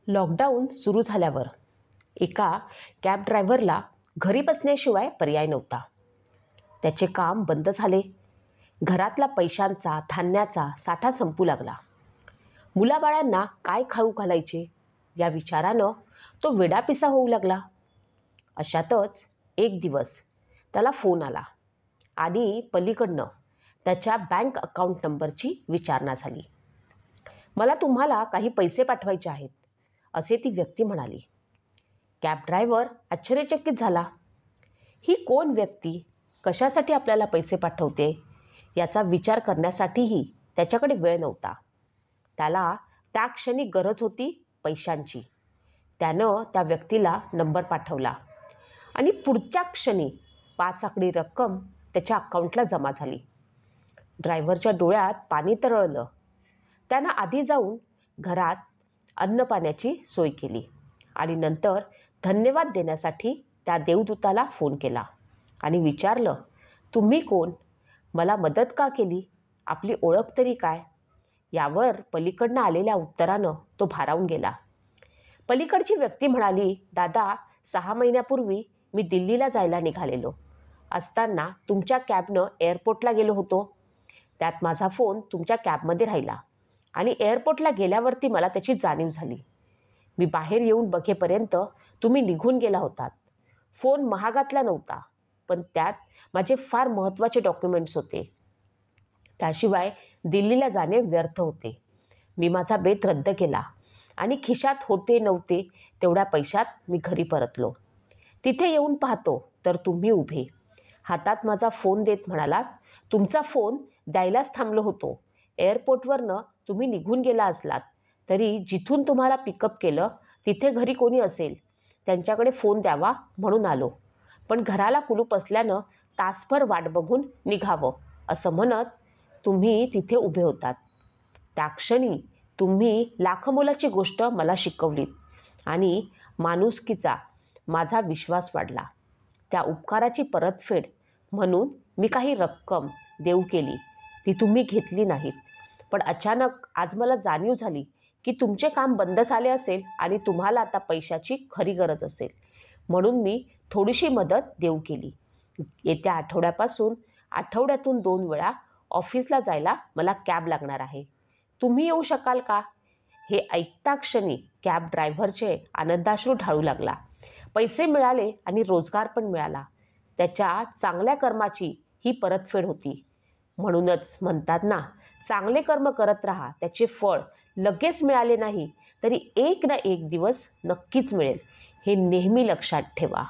Lockdown सुरू झाल्यावर एका कॅब ड्रायव्हरला घरी बसण्याशिवाय पर्याय नव्हता. त्याचे काम बंद झाले. घरातला पैशांचा, धान्याचा साठा संपू लागला. मुलाबाळांना काय खाऊ घालायचे या विचारानं तो वेडापिसा होऊ लागला. अशातच एक दिवस त्याला फोन आला आणि पलीकडनं त्याच्या बँक अकाउंट नंबरची विचारणा झाली. मला तुम्हाला काही पैसे पाठवायचे आहेत, असे ती व्यक्ती म्हणाली. कॅब ड्रायव्हर आश्चर्यचकित झाला. ही कोण व्यक्ती कशासाठी आपल्याला पैसे पाठवते याचा विचार करण्यासाठीही त्याच्याकडे वेळ नव्हता. त्याला त्या क्षणी गरज होती पैशांची. त्यानं त्या व्यक्तीला नंबर पाठवला आणि पुढच्या क्षणी 5 आकडी रक्कम त्याच्या अकाउंटला जमा झाली. ड्रायव्हरच्या डोळ्यात पाणी तरळलं. त्यानं आधी जाऊन घरात अन्नपाण्याची सोय केली आणि नंतर धन्यवाद देण्यासाठी त्या देवदूताला फोन केला आणि विचारलं, तुम्ही कोण? मला मदत का केली? आपली ओळख तरी काय? यावर पलीकडनं आलेल्या उत्तरानं तो भारावून गेला. पलीकडची व्यक्ती म्हणाली, दादा, 6 महिन्यापूर्वी मी दिल्लीला जायला निघालेलो असताना तुमच्या कॅबनं एअरपोर्टला गेलो होतो. त्यात माझा फोन तुमच्या कॅबमध्ये राहिला आणि एअरपोर्टला गेल्यावरती मला त्याची जाणीव झाली. मी बाहेर येऊन बघेपर्यंत तुम्ही निघून गेला होतात. फोन महागातला नव्हता, पण त्यात माझे फार महत्त्वाचे डॉक्युमेंट्स होते. त्याशिवाय दिल्लीला जाणे व्यर्थ होते. मी माझा बेत रद्द केला आणि खिशात होते नव्हते तेवढ्या पैशात मी घरी परतलो. तिथे येऊन पाहतो तर तुम्ही उभे. हातात माझा फोन देत म्हणालात, तुमचा फोन द्यायलाच थांबलो होतो. एअरपोर्टवरनं तुम्ही निघून गेला असलात तरी जिथून तुम्हाला पिकअप केलं तिथे घरी कोणी असेल, त्यांच्याकडे फोन द्यावा म्हणून आलो. पण घराला कुलूप असल्यानं तासभर वाट बघून निघावं असं म्हणत तुम्ही तिथे उभे होतात. त्या क्षणी तुम्ही लाखमोलाची गोष्ट मला शिकवलीत आणि माणुसकीचा माझा विश्वास वाढला. त्या उपकाराची परतफेड म्हणून मी काही रक्कम देऊ केली. ती तुम्ही घेतली नाहीत. पण अचानक आज मला जाणीव झाली की तुमचे काम बंद झाले असेल आणि तुम्हाला आता पैशाची खरी गरज असेल, म्हणून मी थोडीशी मदत देऊ केली. येत्या आठवड्यापासून आठवड्यातून 2 वेळा ऑफिसला जायला मला कॅब लागणार आहे. तुम्ही येऊ शकाल का? हे ऐकता क्षणी कॅब ड्रायव्हरचे आनंदाश्रू ढाळू लागला. पैसे मिळाले आणि रोजगार पण मिळाला. त्याच्या चांगल्या कर्माची ही परतफेड होती. म्हणूनच म्हणतात ना, चांगले कर्म करत राहा, त्याचे फळ लगेच मिळाले नाही तरी एक ना एक दिवस नक्कीच मिळेल. हे नेहमी लक्षात ठेवा.